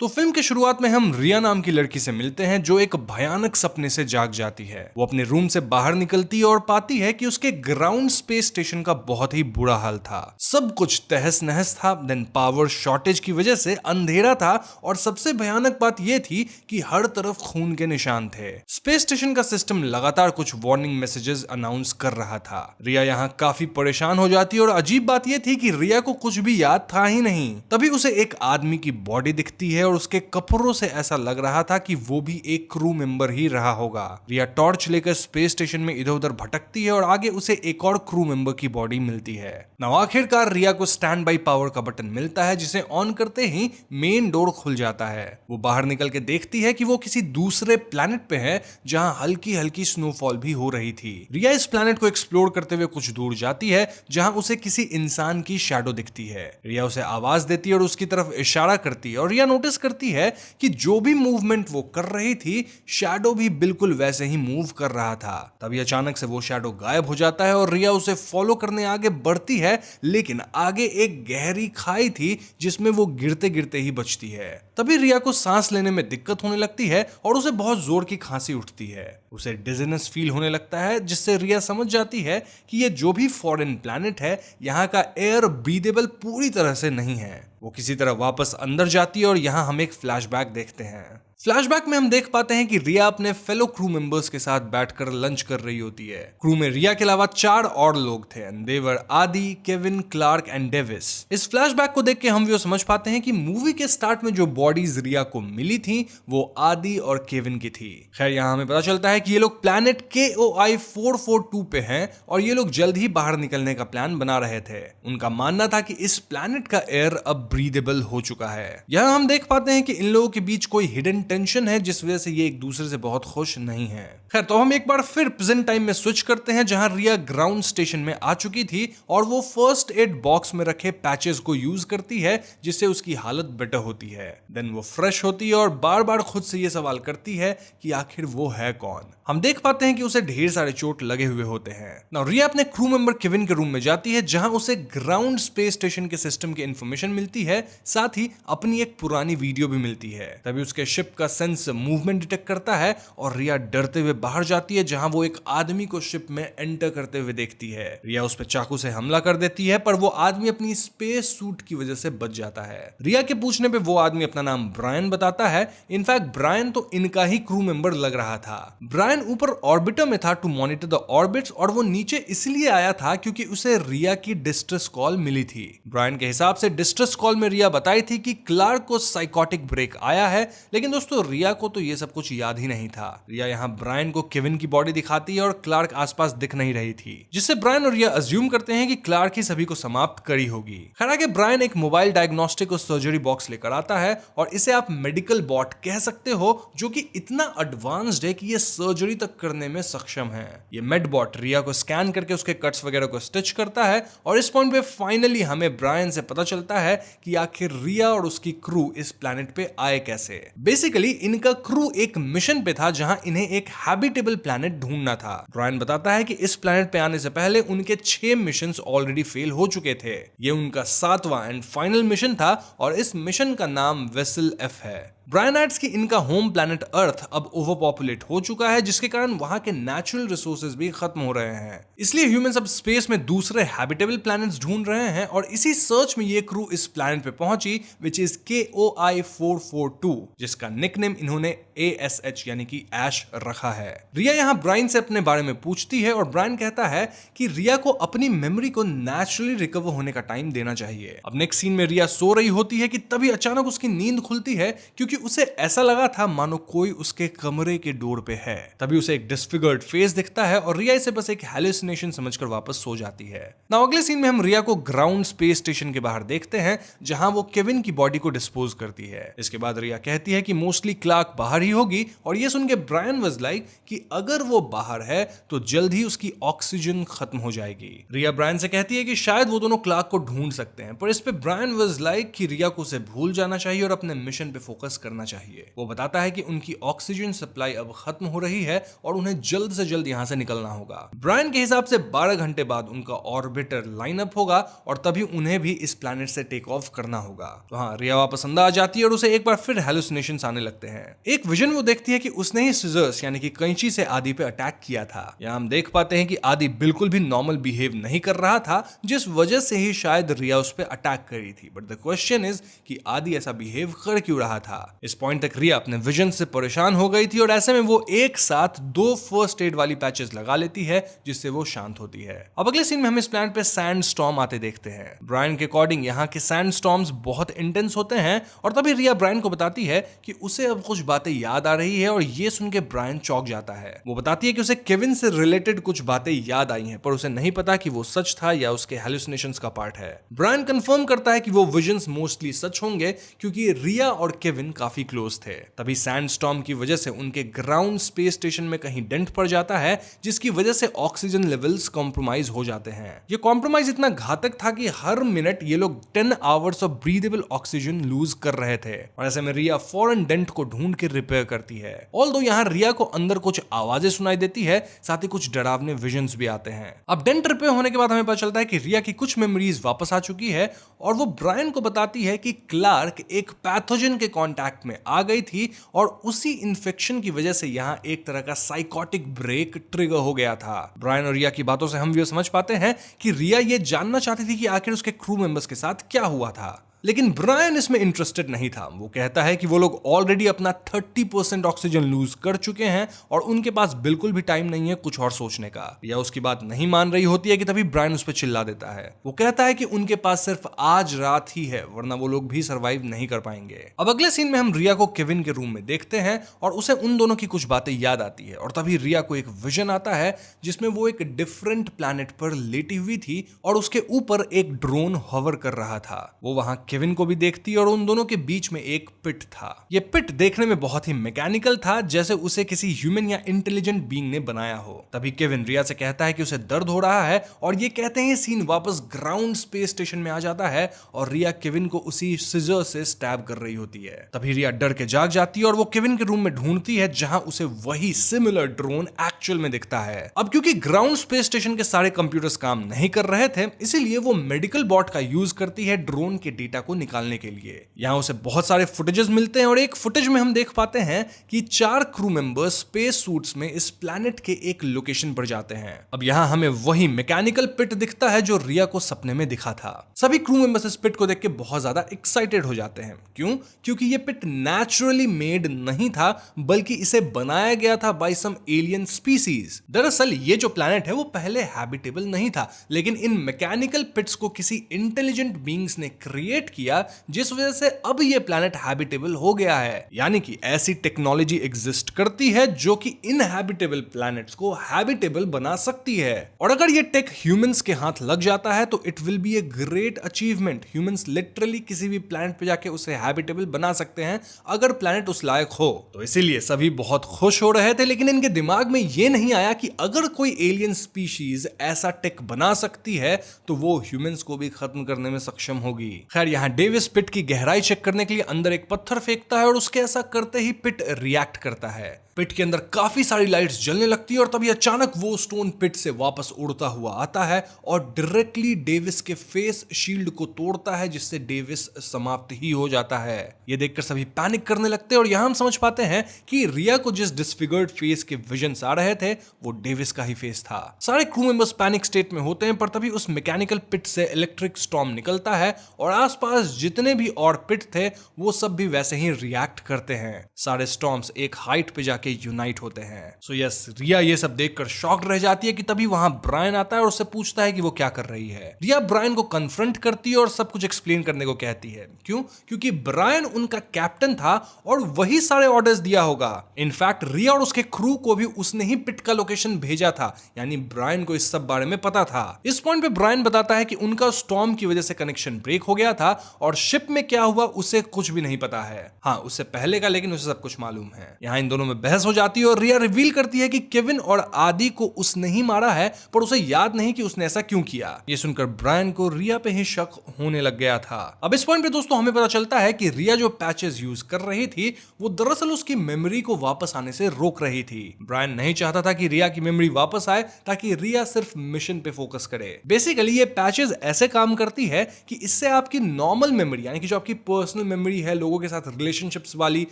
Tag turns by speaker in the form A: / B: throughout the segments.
A: तो फिल्म के शुरुआत में हम रिया नाम की लड़की से मिलते हैं जो एक भयानक सपने से जाग जाती है। वो अपने रूम से बाहर निकलती है और पाती है कि उसके ग्राउंड स्पेस स्टेशन का बहुत ही बुरा हाल था। सब कुछ तहस नहस था। देन पावर शॉर्टेज की वजह से अंधेरा था और सबसे भयानक बात यह थी कि हर तरफ खून के निशान थे। स्पेस स्टेशन का सिस्टम लगातार कुछ वार्निंग मैसेजेस अनाउंस कर रहा था। रिया यहाँ काफी परेशान हो जाती है और अजीब बात यह थी कि रिया को कुछ भी याद था ही नहीं। तभी उसे एक आदमी की बॉडी दिखती है और उसके कपड़ों से ऐसा लग रहा था कि वो भी एक क्रू मेंबर ही रहा होगा। रिया टॉर्च लेकर स्पेस स्टेशन में इधर उधर भटकती है और आगे उसे एक और क्रू मेंबर की बॉडी मिलती है। नाउ आखिरकार रिया को स्टैंड बाई पावर का बटन मिलता है जिसे ऑन करते ही मेन डोर खुल जाता है। वो बाहर निकल के देखती है कि वो किसी दूसरे प्लेनेट पे है जहां हल्की हल्की स्नोफॉल भी हो रही थी। रिया इस प्लेनेट को एक्सप्लोर करते हुए कुछ दूर जाती है जहां उसे किसी इंसान की शैडो दिखती है। रिया उसे आवाज देती है और उसकी तरफ इशारा करती है और रिया नोटिस करती है कि जो भी मूवमेंट वो कर रही थी शैडो भी बिल्कुल वैसे ही मूव कर रहा था। तभी अचानक से वो शैडो गायब हो जाता है और रिया उसे फॉलो करने आगे बढ़ती है, लेकिन आगे एक गहरी खाई थी जिसमें वो गिरते गिरते ही बचती है। तभी रिया को सांस लेने में दिक्कत होने लगती है और उसे बहुत जोर की खांसी उठती है। उसे डिजीनेस फील होने लगता है जिससे रिया समझ जाती है कि ये जो भी फॉरेन प्लैनेट है यहाँ का एयर ब्रीदेबल पूरी तरह से नहीं है। वो किसी तरह वापस अंदर जाती है और यहाँ हम एक फ्लैशबैक देखते हैं। फ्लैशबैक में हम देख पाते हैं कि रिया अपने फेलो क्रू मेंबर्स के साथ बैठकर लंच कर रही होती है। क्रू में रिया के अलावा 4 और लोग थे एंड दे वर आदि, केविन, क्लार्क एंड डेविस। इस फ्लैशबैक को देख के हम ये समझ पाते हैं कि मूवी के स्टार्ट में जो बॉडीज रिया को मिली थी वो आदि और केविन की थी। खैर यहाँ हमें पता चलता है कि ये लोग प्लैनेट KOI 442 पे हैं और ये लोग जल्द ही बाहर निकलने का प्लान बना रहे थे। उनका मानना था कि इस प्लैनेट का एयर अब ब्रीदेबल हो चुका है। यहाँ हम देख पाते हैं कि इन लोगों के बीच कोई हिडन टेंशन है जिस वजह से ये एक दूसरे से बहुत खुश नहीं है। खैर तो हम एक बार फिर प्रेजेंट टाइम में स्विच करते हैं जहां रिया ग्राउंड स्टेशन में आ चुकी थी और वो फर्स्ट एड बॉक्स में रखे पैचेस को यूज करती है जिससे उसकी हालत बेटर होती है। देन वो फ्रेश होती है और बार बार खुद से ये सवाल करती है कि आखिर वो है कौन। हम देख पाते हैं कि उसे ढेर सारे चोट लगे हुए होते हैं। नाउ रिया अपने क्रू मेंबर केविन के रूम में जाती है जहां उसे ग्राउंड स्पेस स्टेशन के सिस्टम की इंफॉर्मेशन मिलती है, साथ ही अपनी एक पुरानी वीडियो भी मिलती है। तभी उसके शिप का सेंस मूवमेंट डिटेक्ट करता है और रिया डरते हुए बाहर जाती है जहां वो एक आदमी को शिप में एंटर करते हुए देखती है। रिया उस पर चाकू से हमला कर देती है पर वो आदमी अपनी स्पेस सूट की वजह से बच जाता है। रिया के पूछने पे वो आदमी अपना नाम ब्रायन बताता है। इनफैक्ट ब्रायन तो इनका ही क्रू मेंबर लग रहा था। ब्रायन ऊपर ऑर्बिटर में था टू मॉनिटर द ऑर्बिट्स और वो नीचे इसलिए आया था क्योंकि उसे रिया की डिस्ट्रेस कॉल मिली थी। ब्रायन के हिसाब से डिस्ट्रेस कॉल में रिया बताई थी कि क्लार्क को साइकोटिक ब्रेक आया है, लेकिन दोस्तों रिया को तो ये सब कुछ याद ही नहीं था। रिया यहाँ ब्रायन को केविन की बॉडी दिखाती है और क्लार्क आसपास दिख नहीं रही थी, जिससे ब्रायन और रिया अज्यूम करते हैं कि क्लार्क ही सभी को समाप्त करी होगी। खैर आगे ब्रायन एक मोबाइल डायग्नोस्टिक और सर्जरी बॉक्स लेकर आता है और इसे आप मेडिकल बॉट कह सकते हो जो कि इतना एडवांस्ड है कि ये सर्जरी तक करने में सक्षम है। ये मेडबॉट रिया को स्कैन करके उसके कट्स वगैरह को स्टिच करता है और इस पॉइंट पे फाइनली हमें ब्रायन से पता चलता है कि आखिर रिया और उसकी क्रू इस प्लैनेट पे आए कैसे। बेसिकली इनका क्रू एक मिशन पे था जहां इन्हें एक हैबिटेबल प्लैनेट ढूंढना था। ब्रायन बताता है कि इस प्लैनेट पे आने से पहले उनके 6 मिशंस ऑलरेडी फेल हो चुके थे। ये उनका 7वां एंड फाइनल मिशन था और इस मिशन का नाम वेसल F है। ब्रायनाइट्स की इनका होम प्लैनेट अर्थ अब ओवर पॉपुलेट हो चुका है जिसके कारण वहां के नेचुरल रिसोर्सेज भी खत्म हो रहे हैं। इसलिए ह्यूमंस अब स्पेस में दूसरे हैबिटेबल प्लैनेट्स ढूंढ रहे हैं और इसी सर्च में ये क्रू इस प्लैनेट पे पहुंची विच इज KOI 442 जिसका निकनेम इन्होंने ASH यानी कि ऐश रखा है। रिया यहाँ ब्रायन से अपने बारे में पूछती है और ब्रायन कहता है कि रिया को अपनी मेमोरी को नेचुरली रिकवर होने का टाइम देना चाहिए। अब नेक्स्ट सीन में रिया सो रही होती है कि तभी अचानक उसकी नींद खुलती है क्योंकि उसे ऐसा लगा था मानो कोई उसके कमरे के डोर पे है। तभी उसे एक डिस्फिगर्ड फेस दिखता है और रिया इसे बस एक हैलुसिनेशन समझकर वापस सो जाती है। नाउ अगले सीन में हम रिया को ग्राउंड स्पेस स्टेशन के बाहर देखते हैं जहां वो केविन की बॉडी को डिस्पोज करती है। इसके बाद रिया कहती है कि मोस्टली क्लार्क बाहर ही होगी और ये सुन के ब्रायन वाज लाइक कि अगर वो बाहर है तो जल्द ही उसकी ऑक्सीजन खत्म हो जाएगी। रिया ब्रायन से कहती है कि शायद वो दोनों क्लार्क को ढूंढ सकते हैं, पर इस पे ब्रायन वाज लाइक कि रिया को उसे भूल जाना चाहिए और अपने मिशन पे फोकस करना चाहिए। वो बताता है कि उनकी ऑक्सीजन सप्लाई अब खत्म हो रही है और उन्हें जल्द से जल्द यहाँ से निकलना होगा। ब्रायन के हिसाब से 12 घंटे बाद उनका ऑर्बिटर लाइनअप होगा और तभी उन्हें भी इस प्लैनेट से टेक ऑफ करना होगा। तो हाँ, रिया वापस अंदर आ जाती है और उसे एक बार फिर हेलुसिनेशंस आने लगते हैं। एक विजन वो देखती है कि उसने ही सिजर्स यानी कि कैंची से आदि पे अटैक किया था। यहाँ हम देख पाते हैं कि आदि बिल्कुल भी नॉर्मल बिहेव नहीं कर रहा था, जिस वजह से ही शायद रिया उस पर अटैक करी थी। बट द क्वेश्चन इज कि आदि ऐसा बिहेव कर क्यों रहा था। इस पॉइंट तक रिया अपने विजन से परेशान हो गई थी और ऐसे में वो एक साथ 2 फर्स्ट एड वाली पैचेस लगा लेती है, जिससे वो शांत होती है। अब अगले सीन में हम इस प्लैनेट पे सैंड स्टॉर्म आते देखते हैं। ब्रायन के अकॉर्डिंग यहाँ के सैंड स्टॉर्म्स बहुत इंटेंस होते हैं और तभी रिया ब्रायन को बताती है कि उसे अब कुछ बातें याद आ रही है और ये सुन के ब्रायन चौंक जाता है। वो बताती है कि उसे केविन से रिलेटेड कुछ बातें याद आई हैं, पर उसे नहीं पता कि वो सच था या उसके हेलुसिनेशंस का पार्ट है। ब्रायन कंफर्म करता है कि वो विजन्स मोस्टली सच होंगे क्योंकि रिया और केविन काफी क्लोज थे। तभी सैंड स्टॉर्म की वजह से उनके ग्राउंड स्पेस स्टेशन में कहीं डेंट पड़ जाता है, जिसकी वजह से ऑक्सीजन लेवल्स कॉम्प्रोमाइज हो जाते हैं। ये कॉम्प्रोमाइज इतना घातक था कि हर मिनट ये लोग 10 hours of breathable oxygen lose कर रहे थे और ऐसे में रिया फौरन डेंट को ढूंढ के रिपेयर करती है। ऑल्दो यहाँ रिया को अंदर कुछ आवाजें सुनाई देती है, साथ ही कुछ डरावने विजन्स भी आते हैं। अब डेंट रिपेयर होने के बाद हमें पता चलता है कि रिया की कुछ मेमोरीज वापस आ चुकी है और वो ब्रायन को बताती है कि क्लार्क एक पैथोजन के कांटेक्ट में आ गई थी और उसी इन्फेक्शन की वजह से यहाँ एक तरह का साइकोटिक ब्रेक ट्रिगर हो गया था। ब्रायन और रिया की बातों से हम ये समझ पाते हैं कि रिया ये जानना चाहती थी कि आखिर उसके क्रू मेंबर्स के साथ क्या हुआ था, लेकिन ब्रायन इसमें इंटरेस्टेड नहीं था। वो कहता है कि वो लोग ऑलरेडी अपना 30% ऑक्सीजन लूज कर चुके हैं और उनके पास बिल्कुल भी टाइम नहीं है कुछ और सोचने का। या उसकी बात नहीं मान रही होती है कि तभी ब्रायन उस पर चिल्ला देता है। वो कहता है कि उनके पास सिर्फ आज रात ही है, वरना वो लोग भी सर्वाइव नहीं कर पाएंगे। अब अगले सीन में हम रिया को केविन के रूम में देखते हैं और उसे उन दोनों की कुछ बातें याद आती है और तभी रिया को एक विजन आता है जिसमें वो एक डिफरेंट प्लैनेट पर लेटी हुई थी और उसके ऊपर एक ड्रोन हॉवर कर रहा था। वो वहां केविन को भी देखती और उन दोनों के बीच में एक पिट था। ये पिट देखने में बहुत ही मैकेनिकल था, जैसे उसे किसी ह्यूमन या इंटेलिजेंट बीइंग ने बनाया हो। तभी केविन रिया से कहता है कि उसे दर्द हो रहा है और ये कहते हैं सीन वापस ग्राउंड स्पेस स्टेशन में आ जाता है और रिया केविन को उसी सिजर से स्टैब कर रही होती है। तभी रिया डर के जाग जाती है और वो केविन के रूम में ढूंढती है जहां उसे वही सिमिलर ड्रोन एक्चुअल में दिखता है। अब क्योंकि ग्राउंड स्पेस स्टेशन के सारे कंप्यूटर्स काम नहीं कर रहे थे, इसीलिए वो मेडिकल बॉट का यूज करती है ड्रोन के डेटा को निकालने के लिए। यहां उसे बहुत सारे फुटेजेस मिलते हैं और एक फुटेज में हम देख पाते हैं कि 4 क्रू मेंबर्स स्पेस सूट्स में इस प्लैनेट के एक लोकेशन पर जाते हैं। अब यहां हमें वही मैकेनिकल पिट दिखता है जो रिया को सपने में दिखा था। सभी क्रू मेंबर्स इस पिट को देख के बहुत ज्यादा एक्साइटेड हो जाते हैं। क्यों? क्योंकि ये पिट नेचुरली मेड नहीं था, बल्कि इसे बनाया गया था बाय सम एलियन स्पीसीज। दरअसल ये जो प्लैनेट है वो पहले हैबिटेबल नहीं था, लेकिन इन मैकेनिकल पिट्स को किसी इंटेलिजेंट बीइंग्स ने क्रिएट किया, जिस वजह से अब ये प्लैनेट हैबिटेबल हो गया है। यानी कि ऐसी टेक्नोलॉजी एग्जिस्ट करती है जो कि इनहैबिटेबल प्लैनेट्स को हैबिटेबल बना सकती है। और अगर ये टेक ह्यूमंस के हाथ लग जाता है तो it will be a great achievement. Humans literally किसी भी प्लैनेट पे जाके उसे हैबिटेबल बना सकते हैं अगर प्लैनेट उस लायक हो। तो इसीलिए सभी बहुत खुश हो रहे थे, लेकिन इनके दिमाग में ये नहीं आया कि अगर कोई एलियन स्पीशीज ऐसा टेक बना सकती है तो वो ह्यूमंस को भी खत्म करने में सक्षम होगी। खैर, यहाँ डेविस पिट की गहराई चेक करने के लिए अंदर एक पत्थर फेंकता है और उसके ऐसा करते ही पिट रिएक्ट करता है। पिट के अंदर काफी सारी लाइट्स जलने लगती है और तभी अचानक वो स्टोन पिट से वापस उड़ता हुआ आता है और डायरेक्टली डेविस के फेस शील्ड को तोड़ता है, जिससे डेविस समाप्त ही हो जाता है। ये देखकर सभी पैनिक करने लगते हैं और यहां हम समझ पाते हैं कि रिया को जिस डिसफिगर्ड फेस के विजन्स आ रहे थे वो डेविस का ही फेस था। सारे क्रू मेंबर्स पैनिक स्टेट में होते हैं, पर तभी उस मैकेनिकल पिट से इलेक्ट्रिक स्टॉर्म निकलता है और आसपास जितने भी और पिट थे वो सब भी वैसे ही रिएक्ट करते हैं। सारे स्टॉर्म्स एक हाइट पे जाके यूनाइट होते हैं। सो यस, रिया ये सब देखकर शॉक्ड रह जाती है कि तभी वहां ब्रायन आता है और उससे पूछता है कि वो क्या कर रही है। रिया ब्रायन को कन्फ्रंट करती है और सब कुछ एक्सप्लेन करने को कहती है। क्यों? क्योंकि ब्रायन उनका कैप्टन था और वही सारे ऑर्डर्स दिया होगा। इनफैक्ट रिया और उसके क्रू को भी उसने ही पिट का लोकेशन भेजा था, यानी ब्रायन को इस सब बारे में पता था। इस पॉइंट पे ब्रायन बताता है कि उनका स्टॉर्म की वजह से कनेक्शन ब्रेक हो गया था और शिप में क्या हुआ उसे कुछ भी नहीं पता है। हाँ, उससे पहले का लेकिन उसे सब कुछ मालूम है। यहाँ इन दोनों में बहस हो जाती है और रिया रिवील करती है कि केविन और आदि को उसने ही मारा है, पर उसे याद नहीं कि उसने ऐसा क्यों किया। ये सुनकर ब्रायन को रिया पे ही शक होने लग गया था। अब इस पॉइंट पे दोस्तों हमें पता चलता है कि रिया जो पैचेस यूज कर रही थी वो दरअसल उसकी मेमोरी को वापस आने से रोक रही थी। ब्रायन नहीं चाहता था कि रिया की मेमोरी वापस आए ताकि रिया सिर्फ मिशन पे फोकस करे। बेसिकली ये पैचेस ऐसे काम करती है कि इससे आपकी नॉर्मल मेमोरी यानी कि जो आपकी पर्सनल मेमोरी है, लोगों के साथ रिलेशनशिप्स वाली,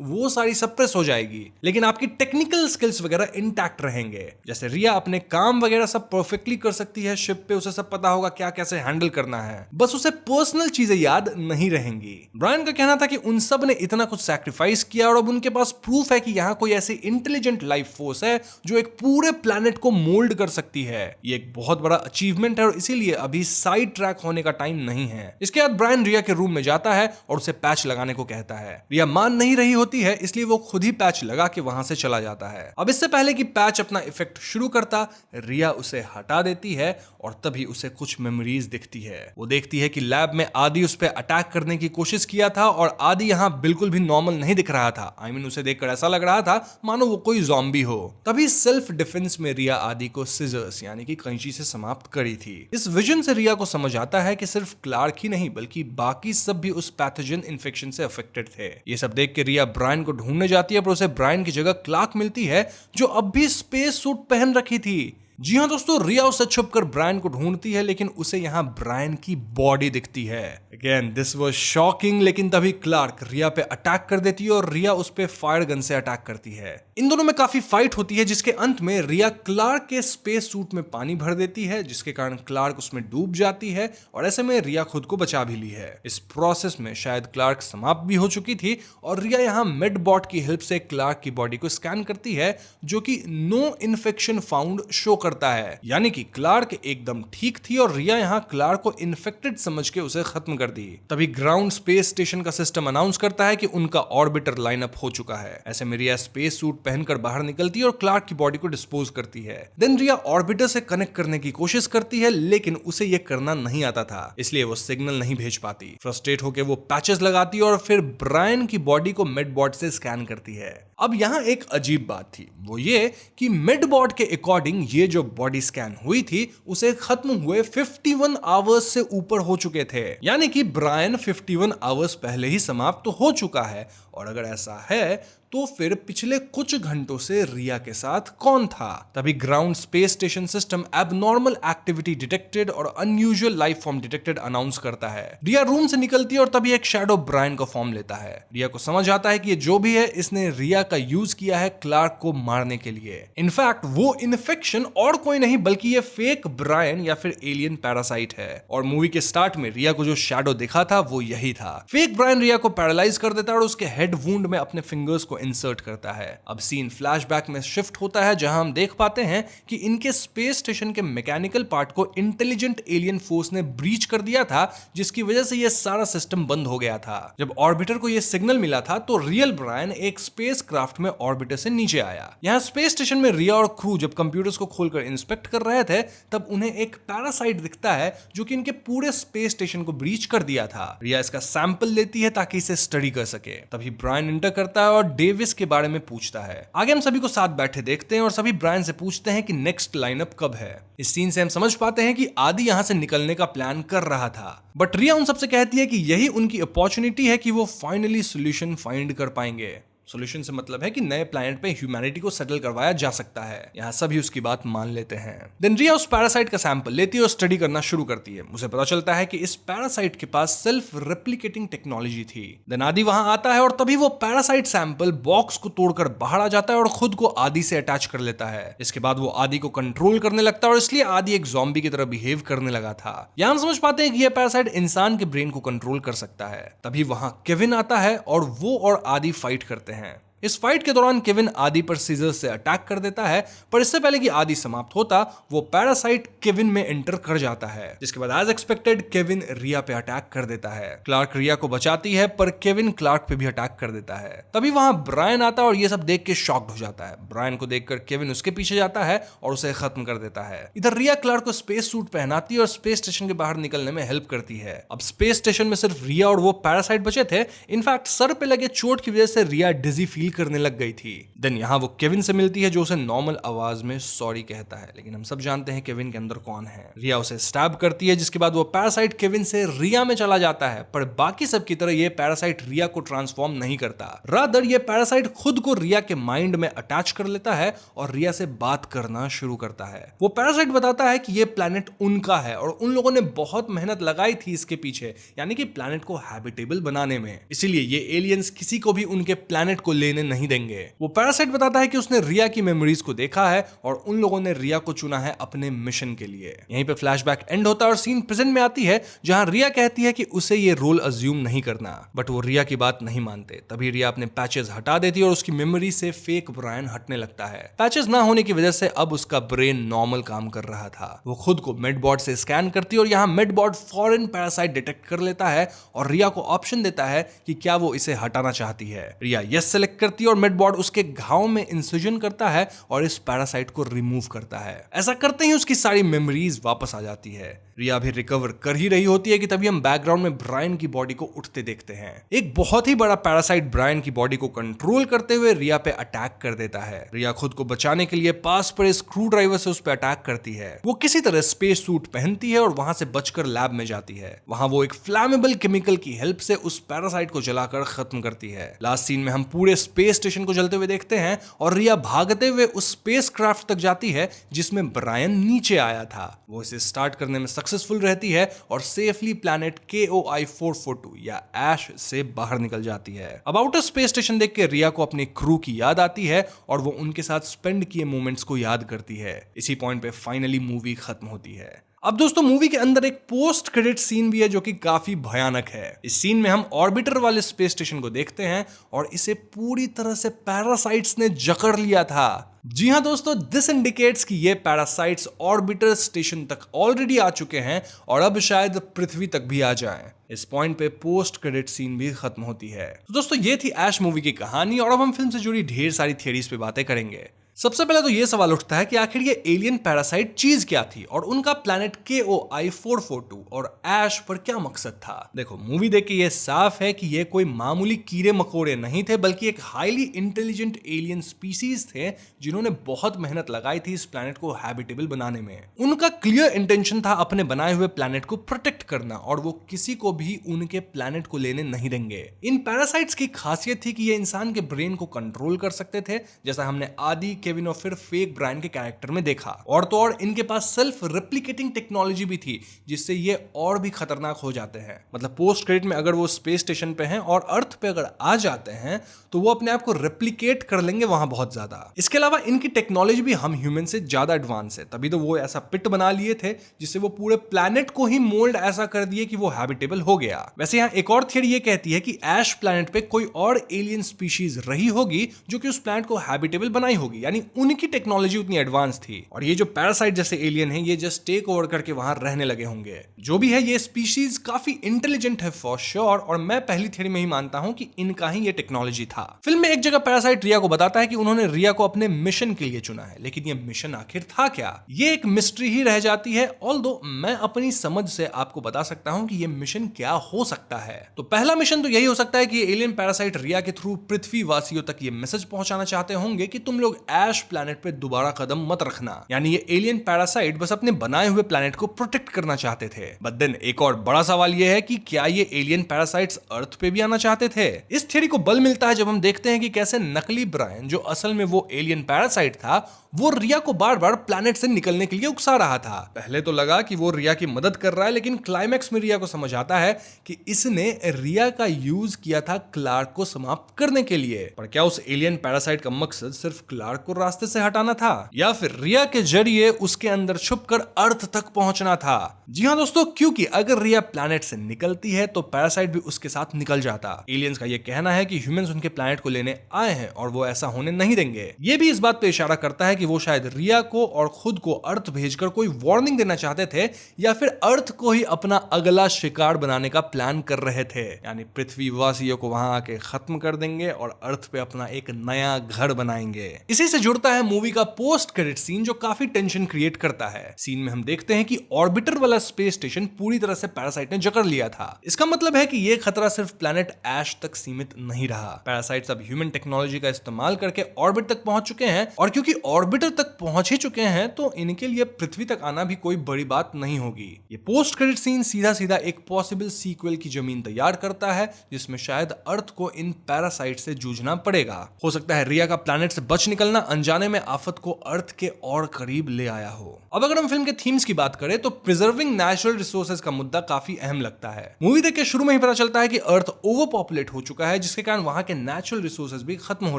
A: वो सारी सप्रेस हो जाएगी, लेकिन आपकी टेक्निकल स्किल्स वगैरह इंटैक्ट रहेंगे। जैसे रिया अपने काम वगैरह सब परफेक्टली कर सकती है शिप पे, उसे सब पता होगा क्या कैसे हैंडल करना है, बस उसे पर्सनल चीजें याद नहीं रहेंगी। ब्रायन का कहना था कि उन सब ने इतना कुछ सैक्रिफाइस किया और अब उनके पास प्रूफ है कि यहाँ कोई ऐसी इंटेलिजेंट लाइफ फोर्स है जो एक पूरे प्लैनेट को मोल्ड कर सकती है। ये एक बहुत बड़ा अचीवमेंट है और इसीलिए अभी साइड ट्रैक होने का टाइम नहीं है। इसके बाद ब्रायन रिया के रूम में जाता है और उसे पैच लगाने को कहता है। रिया मान नहीं रही होती है, इसलिए वो खुद ही पैच लगा के वहां से चला जाता है। अब इससे पहले कि पैच अपना इफेक्ट शुरू करता, रिया उसे हटा देती है और तभी उसे कुछ मेमोरीज दिखती है। वो देखती है कि लैब में आदि उस पर अटैक करने की कोशिश किया था और आदि यहाँ बिल्कुल भी नॉर्मल नहीं दिख रहा था। उसे देखकर ऐसा लग रहा था मानो वो कोई ज़ॉम्बी हो। तभी सेल्फ डिफेंस में रिया आदि को सिजर्स यानी कि कैंची से समाप्त करी थी। इस विजन से रिया को समझ आता है कि सिर्फ क्लार्क ही नहीं बल्कि बाकी सब भी उस पैथोजन इन्फेक्शन से अफेक्टेड थे। ये सब देख के रिया ब्रायन को ढूंढने जाती है, पर उसे ब्रायन की जगह क्लार्क मिलती है जो अब भी स्पेस सूट पहन रखी थी। जी हाँ दोस्तों, रिया उसे छुपकर ब्रायन को ढूंढती है, लेकिन उसे यहाँ ब्रायन की बॉडी दिखती है। अगेन दिस वाज शॉकिंग, लेकिन तभी क्लार्क रिया पे अटैक कर देती है और रिया उस पे फायर गन से अटैक करती है। इन दोनों में काफी फाइट होती है, जिसके अंत में रिया क्लार्क के स्पेस सूट में पानी भर देती है, जिसके कारण क्लार्क उसमें डूब जाती है और ऐसे में रिया खुद को बचा भी ली है। इस प्रोसेस में शायद क्लार्क समाप्त भी हो चुकी थी और रिया यहाँ मेडबॉट की हेल्प से क्लार्क की बॉडी को स्कैन करती है, जो कि नो इन्फेक्शन फाउंड शो करता है, यानी कि क्लार्क एकदम ठीक थी और रिया यहाँ क्लार्क को इन्फेक्टेड समझ के उसे खत्म कर दी। तभी ग्राउंड स्पेस स्टेशन का सिस्टम अनाउंस करता है कि उनका ऑर्बिटर लाइनअप हो चुका है। ऐसे में रिया स्पेस सूट पहनकर बाहर निकलती है और क्लार्क की बॉडी को डिस्पोज करती है। देन रिया ऑर्बिटर से कनेक्ट करने की कोशिश करती है, लेकिन उसे यह करना नहीं आता था, इसलिए वो सिग्नल नहीं भेज पाती। फ्रस्ट्रेट होकर वो पैचेस लगाती है और फिर ब्रायन की बॉडी को मेडबॉट से स्कैन करती है। अब यहाँ एक अजीब बात थी, वो ये कि मेडबॉट के अकॉर्डिंग ये जो बॉडी स्कैन हुई थी उसे खत्म हुए 51 आवर्स से ऊपर हो चुके थे, यानी कि ब्रायन 51 आवर्स पहले ही समाप्त तो हो चुका है। और अगर ऐसा है तो फिर पिछले कुछ घंटों से रिया के साथ कौन था? तभी ground space station system abnormal activity detected और unusual life form detected announce करता है। रिया रूम से निकलती है और तभी एक शैडो ब्रायन का फॉर्म लेता है। रिया को समझ आता है कि ये जो भी है इसने रिया का यूज किया है क्लार्क को मारने के लिए। इनफैक्ट वो इन्फेक्शन और कोई नहीं बल्कि ये फेक ब्रायन या फिर एलियन पैरासाइट है। और मूवी के स्टार्ट में रिया को जो शैडो दिखा था वो यही था। फेक ब्रायन रिया को पैरालाइज कर देता है और उसके हेड वुंड में अपने फिंगर्स को इंसर्ट करता है। अब सीन फ्लैशबैक में शिफ्ट होता है, जहां हम देख पाते हैं कि इनके स्पेस स्टेशन के मैकेनिकल पार्ट को इंटेलिजेंट एलियन फोर्स ने ब्रीच कर दिया था, जिसकी वजह से यह सारा सिस्टम बंद हो गया था। जब ऑर्बिटर को यह सिग्नल मिला था तो रियल ब्रायन एक स्पेस क्राफ्ट में ऑर्बिटर से नीचे आया। यहाँ स्पेस स्टेशन में रिया और क्रू जब कंप्यूटर्स को खोलकर इंस्पेक्ट कर रहे थे तब उन्हें एक पैरासाइट दिखता है जो कि इनके पूरे स्पेस स्टेशन को ब्रीच कर दिया था। रिया इसका सैंपल लेती है ताकि इसे स्टडी कर सके। तभी ब्रायन इंटर करता है और डेविस के बारे में पूछता है। आगे हम सभी को साथ बैठे देखते हैं और सभी ब्रायन से पूछते हैं कि नेक्स्ट लाइनअप कब है। इस सीन से हम समझ पाते हैं कि आदि यहां से निकलने का प्लान कर रहा था, बट रिया उन सबसे कहती है कि यही उनकी अपॉर्चुनिटी है कि वो फाइनली सॉल्यूशन फाइंड कर पाएंगे। सॉल्यूशन से मतलब है कि नए प्लैनेट पे ह्यूमैनिटी को सेटल करवाया जा सकता है। यहाँ सभी उसकी बात मान लेते हैं। देन रिया उस पैरासाइट का सैंपल लेती है और स्टडी करना शुरू करती है। उसे पता चलता है कि इस पैरासाइट के पास सेल्फ रेप्लिकेटिंग टेक्नोलॉजी थी। देन आदि वहां आता है और तभी वो पैरासाइट सैंपल बॉक्स को तोड़कर बाहर आ जाता है और खुद को आदि से अटैच कर लेता है। इसके बाद वो आदि को कंट्रोल करने लगता है और इसलिए आदि एक ज़ॉम्बी की तरह बिहेव करने लगा था। यहाँ हम समझ पाते हैं कि यह पैरासाइट इंसान के ब्रेन को कंट्रोल कर सकता है। तभी वहां केविन आता है और वो और आदि फाइट करते हैं। इस फाइट के दौरान केविन आदि पर सीजर से अटैक कर देता है, पर इससे पहले कि आदि समाप्त होता वो पैरासाइट केविन में एंटर कर जाता है, जिसके बाद एज एक्सपेक्टेड केविन रिया पे अटैक कर देता है। क्लार्क रिया को बचाती है पर केविन क्लार्क पे भी अटैक कर देता है। तभी वहां ब्रायन आता है और ये सब देख के शॉक्ड हो जाता है। ब्रायन को देखकर केविन उसके पीछे जाता है और उसे खत्म कर देता है। इधर रिया क्लार्क को स्पेस सूट पहनाती है और स्पेस स्टेशन के बाहर निकलने में हेल्प करती है। अब स्पेस स्टेशन में सिर्फ रिया और वो पैरासाइट बचे थे। इनफैक्ट सर पे लगे चोट की वजह से रिया डिजी फील फील करने लग गई थी। देन यहाँ वो केविन से मिलती है जो उसे नॉर्मल आवाज में सॉरी कहता है, लेकिन हम सब जानते हैं केविन के अंदर कौन है। रिया उसे स्टैब करती है, जिसके बाद वो पैरासाइट केविन से रिया में चला जाता है, पर बाकी सब की तरह ये पैरासाइट रिया को ट्रांसफॉर्म नहीं करता। रादर ये पैरासाइट खुद को रिया के माइंड में अटैच कर लेता है और रिया से बात करना शुरू करता है। वो पैरासाइट बताता है कि ये प्लैनेट उनका है और उन लोगों ने बहुत मेहनत लगाई थी इसके पीछे, यानी कि प्लैनेट को हैबिटेबल बनाने में, इसीलिए ये एलियंस किसी को भी उनके प्लैनेट को लेने नहीं देंगे। वो पैरासाइट बताता है कि उसने रिया की मेमोरीज को देखा है और उन लोगों ने रिया को चुना है अपने मिशन के लिए। यहीं पे फ्लैशबैक एंड होता है और सीन प्रेजेंट में आती है, जहां रिया कहती है कि उसे ये रोल अज्यूम नहीं करना, बट वो रिया की बात नहीं मानते। तभी रिया अपने पैचेस हटा देती है और उसकी मेमोरी से फेक ब्रायन हटने लगता है। पैचेस ना होने की वजह से अब उसका ब्रेन नॉर्मल काम कर रहा था। वो खुद को मेडबॉट से स्कैन करती है और यहाँ मेडबॉट फॉरेन पैरासाइट डिटेक्ट कर लेता है और रिया को ऑप्शन देता है कि क्या वो इसे हटाना चाहती है। रिया यस सेलेक्ट करती है और मेडबॉट उसके घाव में इंसिजन करता है और इस पैरासाइट को रिमूव करता है। ऐसा करते ही उसकी सारी मेमोरीज वापस आ जाती है। रिया भी रिकवर कर ही रही होती है कि तभी हम बैकग्राउंड में ब्रायन की बॉडी को उठते देखते हैं। एक बहुत ही बड़ा पैरासाइट ब्रायन की बॉडी को कंट्रोल करते हुए रिया पे अटैक कर देता है। रिया खुद को बचाने के लिए पास पर स्क्रू ड्राइवर से उस पर अटैक करती है। वो किसी तरह स्पेस सूट पहनती है और वहां से बचकर लैब में जाती है। वहां वो एक फ्लैमेबल केमिकल की हेल्प से उस पैरासाइट को जलाकर खत्म करती है। लास्ट सीन में हम पूरे स्पेस स्टेशन को जलते हुए देखते हैं और रिया भागते हुए उस स्पेस क्राफ्ट तक जाती है जिसमें ब्रायन नीचे आया था। वो इसे स्टार्ट करने में सक्सेसफुल रहती है और सेफली प्लैनेट KOI 442 या ऐश से बाहर निकल जाती है। अब आउटर स्पेस स्टेशन देख के रिया को अपने क्रू की याद आती है और वो उनके साथ स्पेंड किए मोमेंट्स को याद करती है। इसी पॉइंट पे फाइनली मूवी खत्म होती है। अब दोस्तों मूवी के अंदर एक पोस्ट क्रेडिट सीन भी है जो कि काफी भयानक है। इस सीन में हम ऑर्बिटर वाले स्पेस स्टेशन को देखते हैं और इसे पूरी तरह से पैरासाइट्स ने जकड़ लिया था। जी हां दोस्तों, दिस इंडिकेट्स कि ये पैरासाइट्स ऑर्बिटर स्टेशन तक ऑलरेडी आ चुके हैं और अब शायद पृथ्वी तक भी आ जाएं। इस पॉइंट पे पोस्ट क्रेडिट सीन भी खत्म होती है। तो दोस्तों ये थी ऐश मूवी की कहानी और अब हम फिल्म से जुड़ी ढेर सारी थियरीज पे बातें करेंगे। सबसे पहले तो ये सवाल उठता है कि आखिर ये एलियन पैरासाइट चीज क्या थी और उनका प्लैनेट KOI 442 और ऐश पर क्या मकसद था। देखो मूवी देख के ये साफ है कि ये कोई मामूली कीड़े मकोड़े नहीं थे, बल्कि एक हाईली इंटेलिजेंट एलियन स्पीसीज थे जिन्होंने बहुत मेहनत लगाई थी इस प्लैनेट को हैबिटेबल बनाने में। उनका क्लियर इंटेंशन था अपने बनाए हुए प्लैनेट को प्रोटेक्ट करना और वो किसी को भी उनके प्लैनेट को लेने नहीं देंगे। इन पैरासाइट्स की खासियत थी कि ये इंसान के ब्रेन को कंट्रोल कर सकते थे, जैसा हमने आदि केविन और फिर फेक ब्रायन के कैरेक्टर में देखा। और तो और इनके पास सेल्फ रेप्लिकेटिंग टेक्नोलॉजी भी थी जिससे ये और भी खतरनाक हो जाते हैं। मतलब पोस्ट क्रेडिट में अगर वो स्पेस स्टेशन पे हैं और अर्थ पे अगर आ जाते हैं तो वो अपने आप को रेप्लिकेट कर लेंगे वहां बहुत ज्यादा। इसके अलावा इनकी टेक्नोलॉजी भी हम ह्यूमन से ज्यादा एडवांस है, तभी तो वो ऐसा पिट बना लिए थे जिससे वो पूरे प्लैनेट को ही मोल्ड ऐसा कर दिए कि वो हैबिटेबल हो गया। वैसे यहाँ एक और थियरी ये कहती है कि ऐश प्लैनेट पे कोई और एलियन स्पीशीज रही होगी जो कि उस प्लैनेट को हैबिटेबल बनाई होगी, यानी उनकी टेक्नोलॉजी उतनी एडवांस थी और ये जो पैरासाइट जैसे एलियन है ये जस्ट टेक ओवर करके वहां रहने लगे होंगे। जो भी है ये स्पीशीज काफी इंटेलिजेंट है फॉर श्योर और मैं पहली थ्योरी में ही मानता हूं कि इनका ही ये टेक्नोलॉजी था। फिल्म में एक जगह पैरासाइट रिया को बताता है कि उन्होंने रिया को अपने मिशन के लिए चुना है, लेकिन ये मिशन आखिर था क्या, ये एक मिस्ट्री ही रह जाती है। ऑल्दो मैं अपनी समझ से आपको बता सकता हूं कि ये मिशन क्या हो सकता है। तो पहला मिशन तो यही हो सकता है कि एलियन पैरासाइट रिया के थ्रू पृथ्वी वासियों तक ये मैसेज पहुंचाना चाहते होंगे कि तुम लोग ऐश प्लैनेट पे दोबारा कदम मत रखना, यानी ये एलियन पैरासाइट बस अपने बनाए हुए प्लैनेट को प्रोटेक्ट करना चाहते थे। बट देन एक और बड़ा सवाल ये है कि क्या ये एलियन पैरासाइट्स अर्थ पे भी आना चाहते थे। इस थ्योरी को बल मिलता है जब हम देखते हैं कि कैसे नकली ब्रायन, जो असल में वो एलियन पैरासाइट था, वो रिया को बार बार प्लैनेट से निकलने के लिए उकसा रहा था। पहले तो लगा कि वो रिया की मदद कर रहा है, लेकिन क्लाइमैक्स में रिया को समझ आता है कि इसने रिया का यूज किया था क्लार्क को समाप्त करने के लिए। पर क्या उस एलियन पैरासाइट का मकसद सिर्फ क्लार्क को रास्ते से हटाना था या फिर रिया के जरिए उसके अंदर छुपकर अर्थ तक पहुंचना था। जी हां दोस्तों, क्योंकि अगर रिया प्लैनेट से निकलती है तो पैरासाइट भी उसके साथ निकल जाता। एलियंस का यह कहना है कि ह्यूमंस उनके प्लैनेट को लेने आए हैं और वो ऐसा होने नहीं देंगे। ये भी इस बात पे इशारा करता है कि वो शायद रिया को और खुद को अर्थ भेजकर कोई वार्निंग देना चाहते थे या फिर अर्थ को ही अपना अगला शिकार बनाने का प्लान कर रहे थे, यानी पृथ्वी वासियों को वहां आके खत्म कर देंगे और अर्थ पे अपना एक नया घर बनाएंगे। इसी से जुड़ता है मूवी का पोस्ट क्रेडिट सीन जो काफी टेंशन क्रिएट करता है। सीन में हम देखते हैं कि ऑर्बिटर वाला स्पेस स्टेशन पूरी तरह से पैरासाइट ने जकड़ लिया था। इसका मतलब है कि ये खतरा सिर्फ प्लेनेट ऐश तक सीमित नहीं रहा। पैरासाइट्स अब ह्यूमन टेक्नोलॉजी का इस्तेमाल करके ऑर्बिट तक पहुंच चुके हैं, और क्योंकि ऑर्बिटर तक पहुंच ही चुके हैं तो इनके लिए पृथ्वी तक आना भी कोई बड़ी बात नहीं होगी। ये पोस्ट क्रेडिट सीन सीधा सीधा एक पॉसिबल सीक्वल की जमीन तैयार करता है, जिसमें शायद अर्थ को इन पैरासाइट से जूझना पड़ेगा। हो सकता है रिया का प्लैनेट से बच निकलना अनजाने में आफत को अर्थ के और करीब ले आया हो। अब अगर हम फिल्म के थीम्स की बात करें तो प्रिजर्विंग नेचुरल रिसोर्सेज का मुद्दा काफी अहम लगता है। मूवी देख के शुरू में ही पता चलता है कि अर्थ ओवर पॉपुलेट हो चुका है, जिसके कारण वहां के नेचुरल रिसोर्सेज भी खत्म हो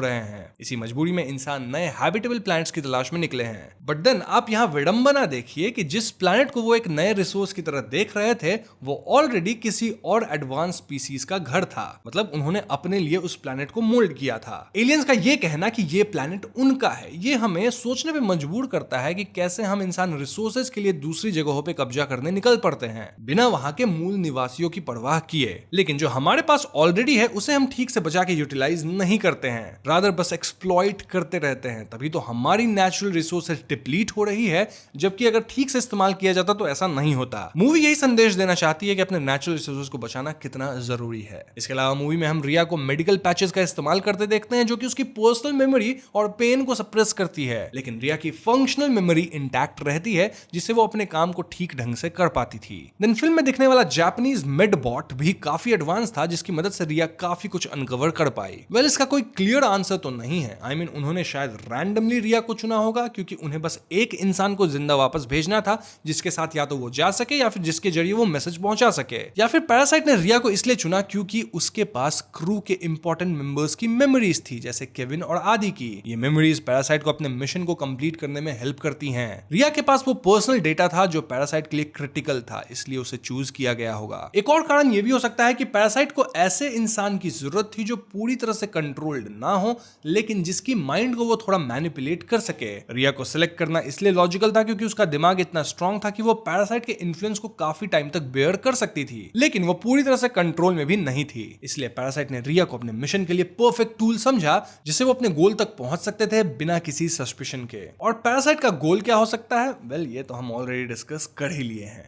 A: रहे हैं। इसी मजबूरी में इंसान नए हैबिटेबल प्लैनेट्स की तलाश में निकले हैं। बट देन आप यहाँ विडंबना देखिए कि जिस प्लैनेट को वो एक नए रिसोर्स की तरह देख रहे थे वो ऑलरेडी किसी और एडवांस स्पीसीज का घर था। मतलब उन्होंने अपने लिए उस प्लैनेट को मोल्ड किया था। एलियंस का ये कहना कि ये प्लैनेट उनका है, ये हमें सोचने पे मजबूर करता है कि कैसे हम इंसान रिसोर्सेज के लिए दूसरी जगहों पे कब्जा करने निकल पड़ते हैं बिना वहां के मूल निवासियों की परवाह किए। लेकिन जो हमारे पास ऑलरेडी है उसे हम ठीक से बचा के यूटिलाइज नहीं करते हैं, रादर बस एक्सप्लॉइट करते रहते हैं। तभी तो हमारी नेचुरल रिसोर्सेज डिप्लीट हो रही है, जबकि अगर ठीक से इस्तेमाल किया जाता तो ऐसा नहीं होता। मूवी यही संदेश देना चाहती है कि अपने नेचुरल रिसोर्सेज को बचाना कितना जरूरी है। इसके अलावा मूवी में हम रिया को मेडिकल पैचेस का इस्तेमाल करते देखते हैं जो कि उसकी पर्सनल मेमोरी और पेन को सप्रेस करती है, लेकिन रिया की फंक्शनल मेमोरी इंटैक्ट रहती है जिससे वो अपने काम को ठीक ढंग से कर पाती थी। देन फिल्म में दिखने वाला जापानीज मेडबॉट भी काफी एडवांस था, जिसकी मदद से रिया काफी कुछ अनकवर कर पाई। वेल इसका कोई क्लियर आंसर तो नहीं है। आई मीन उन्होंने शायद रैंडमली रिया को चुना होगा क्योंकि उन्हें बस एक इंसान को जिंदा वापस भेजना था जिसके साथ या तो वो जा सके या फिर जिसके जरिए वो मैसेज पहुंचा सके, या फिर पैरासाइट ने रिया को इसलिए चुना क्योंकि उसके पास क्रू के इंपॉर्टेंट मेंबर्स की मेमोरीज थी, जैसे केविन और आदि की। ये मेमोरीज पैरासाइट को अपने मिशन को कंप्लीट करने में हेल्प करती हैं। रिया के पास वो पर्सनल डेटा था जो पैरासाइट के लिए क्रिटिकल था, इसलिए उसे चूज किया गया होगा। एक और कारण ये भी हो सकता है कि पैरासाइट को ऐसे इंसान की जरूरत थी जो पूरी तरह से कंट्रोल्ड ना हो, लेकिन जिसकी माइंड को वो थोड़ा मैनिपुलेट कर सके। रिया को सिलेक्ट करना इसलिए लॉजिकल था क्योंकि उसका दिमाग इतना स्ट्रांग था कि वो पैरासाइट के इन्फ्लुएंस को काफी टाइम तक बेयर कर सकती थी, लेकिन वो पूरी तरह से कंट्रोल में भी नहीं थी। इसलिए पैरासाइट ने रिया को अपने मिशन के लिए परफेक्ट टूल समझा जिससे वो अपने गोल तक पहुंच सकते थे बिना किसी सस्पिशन के। और पैरासाइट का गोल क्या हो सकता है? वेल ये तो हम ऑलरेडी डिस्कस कर ही लिए हैं।